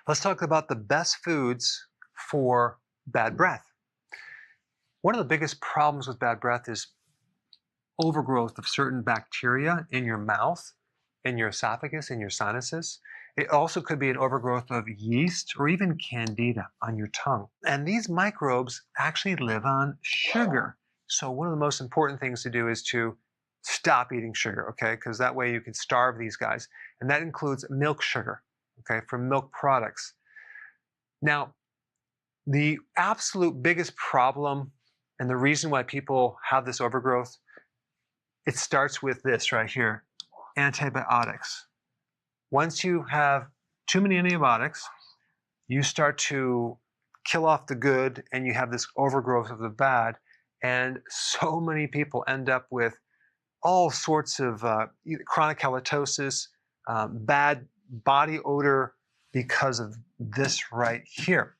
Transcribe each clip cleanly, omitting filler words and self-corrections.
Let's talk about the best foods for bad breath. One of the biggest problems with bad breath is overgrowth of certain bacteria in your mouth, in your esophagus, in your sinuses. It also could be an overgrowth of yeast or even candida on your tongue. And these microbes actually live on sugar. So one of the most important things to do is to stop eating sugar, okay? Because that way you can starve these guys. And that includes milk sugar, okay, from milk products. Now, the absolute biggest problem and the reason why people have this overgrowth, it starts with this right here, antibiotics. Once you have too many antibiotics, you start to kill off the good and you have this overgrowth of the bad. And so many people end up with all sorts of chronic halitosis, bad body odor because of this right here.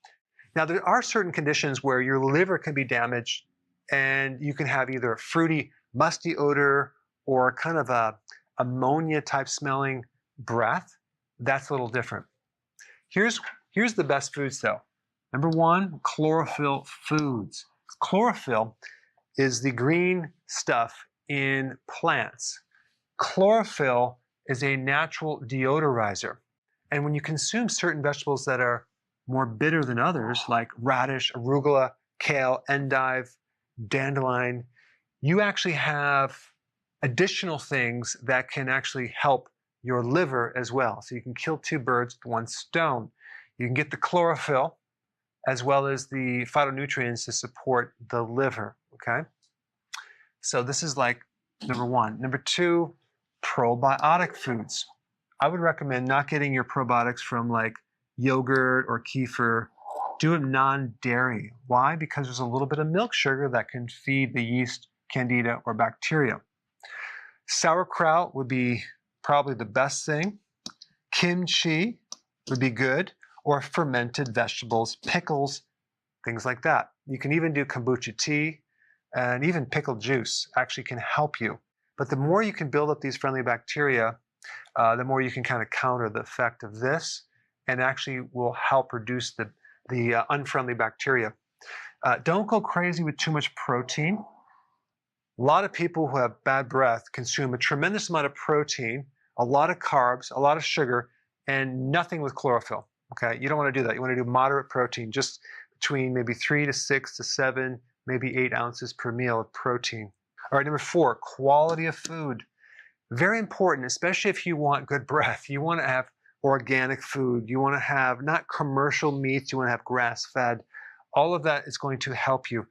Now, there are certain conditions where your liver can be damaged and you can have either a fruity, musty odor or kind of a ammonia type smelling breath. That's a little different. Here's the best foods though. Number one, chlorophyll foods. Chlorophyll is the green stuff in plants. Chlorophyll is a natural deodorizer. And when you consume certain vegetables that are more bitter than others, like radish, arugula, kale, endive, dandelion, you actually have additional things that can actually help your liver as well. So you can kill two birds with one stone. You can get the chlorophyll as well as the phytonutrients to support the liver, okay? So this is like number one. Number two, probiotic foods. I would recommend not getting your probiotics from like yogurt or kefir. Do it non-dairy. Why? Because there's a little bit of milk sugar that can feed the yeast, candida, or bacteria. Sauerkraut would be probably the best thing. Kimchi would be good, or fermented vegetables, pickles, things like that. You can even do kombucha tea, and even pickled juice actually can help you. But the more you can build up these friendly bacteria, the more you can kind of counter the effect of this and actually will help reduce the unfriendly bacteria. Don't go crazy with too much protein. A lot of people who have bad breath consume a tremendous amount of protein, a lot of carbs, a lot of sugar, and nothing with chlorophyll. Okay, you don't want to do that. You want to do moderate protein, just between maybe 3 to 6 to 7, maybe 8 ounces per meal of protein. All right, number 4, quality of food. Very important, especially if you want good breath. You want to have organic food. You want to have not commercial meats. You want to have grass-fed. All of that is going to help you.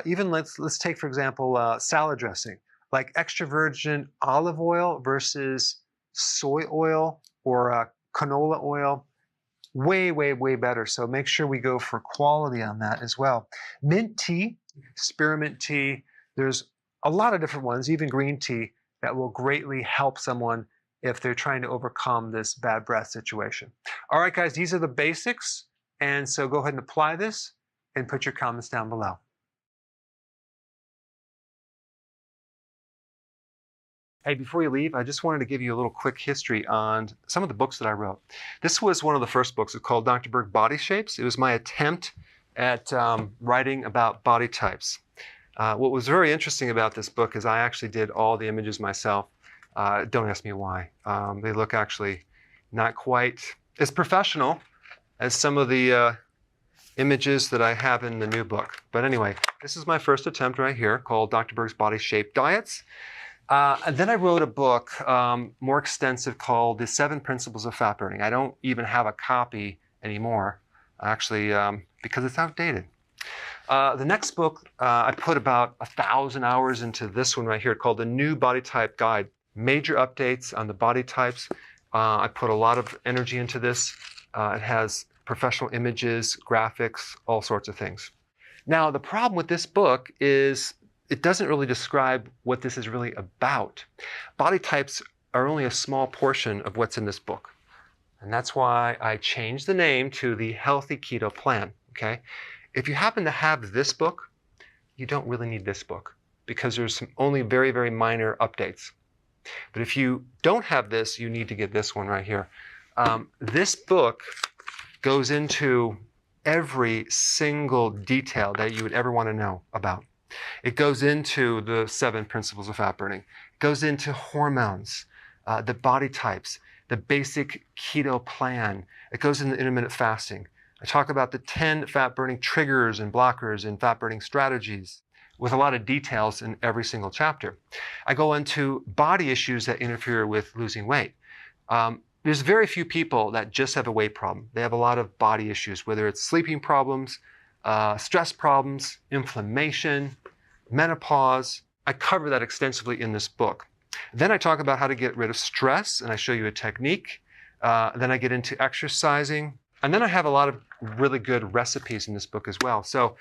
Even let's take, for example, salad dressing, like extra virgin olive oil versus soy oil or canola oil. Way, way, way better. So make sure we go for quality on that as well. Mint tea, spearmint tea, there's a lot of different ones, even green tea, that will greatly help someone if they're trying to overcome this bad breath situation. All right, guys, these are the basics. And so go ahead and apply this and put your comments down below. Hey, before you leave, I just wanted to give you a little quick history on some of the books that I wrote. This was one of the first books. It's called Dr. Berg Body Shapes. It was my attempt at writing about body types. What was very interesting about this book is I actually did all the images myself. Don't ask me why. They look actually not quite as professional as some of the images that I have in the new book. But anyway, this is my first attempt right here called Dr. Berg's Body Shape Diets. And then I wrote a book more extensive called The 7 Principles of Fat Burning. I don't even have a copy anymore, actually, because it's outdated. The next book, I put about 1,000 hours into this one right here called The New Body Type Guide. Major updates on the body types. I put a lot of energy into this. It has professional images, graphics, all sorts of things. Now, the problem with this book is it doesn't really describe what this is really about. Body types are only a small portion of what's in this book. And that's why I changed the name to the Healthy Keto Plan, okay? If you happen to have this book, you don't really need this book because there's only very, very minor updates. But if you don't have this, you need to get this one right here. This book goes into every single detail that you would ever want to know about. It goes into the 7 principles of fat burning. It goes into hormones, the body types, the basic keto plan. It goes into intermittent fasting. I talk about the 10 fat burning triggers and blockers and fat burning strategies with a lot of details in every single chapter. I go into body issues that interfere with losing weight. There's very few people that just have a weight problem. They have a lot of body issues, whether it's sleeping problems, stress problems, inflammation, menopause. I cover that extensively in this book. Then I talk about how to get rid of stress, and I show you a technique. Then I get into exercising. And then I have a lot of really good recipes in this book as well. So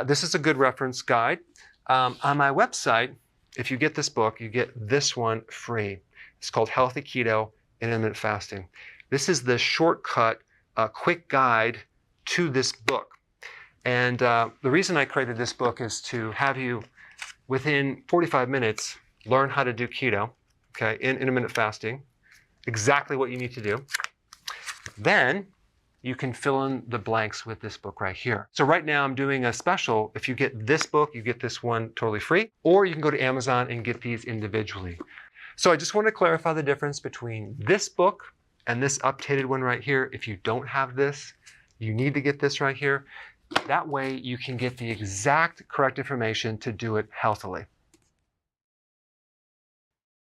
this is a good reference guide. On my website, if you get this book, you get this one free. It's called Healthy Keto and Intermittent Fasting. This is the shortcut, quick guide to this book. And the reason I created this book is to have you, within 45 minutes, learn how to do keto, okay, in intermittent fasting, exactly what you need to do. Then you can fill in the blanks with this book right here. So right now I'm doing a special. If you get this book, you get this one totally free, or you can go to Amazon and get these individually. So I just want to clarify the difference between this book and this updated one right here. If you don't have this, you need to get this right here. That way you can get the exact correct information to do it healthily.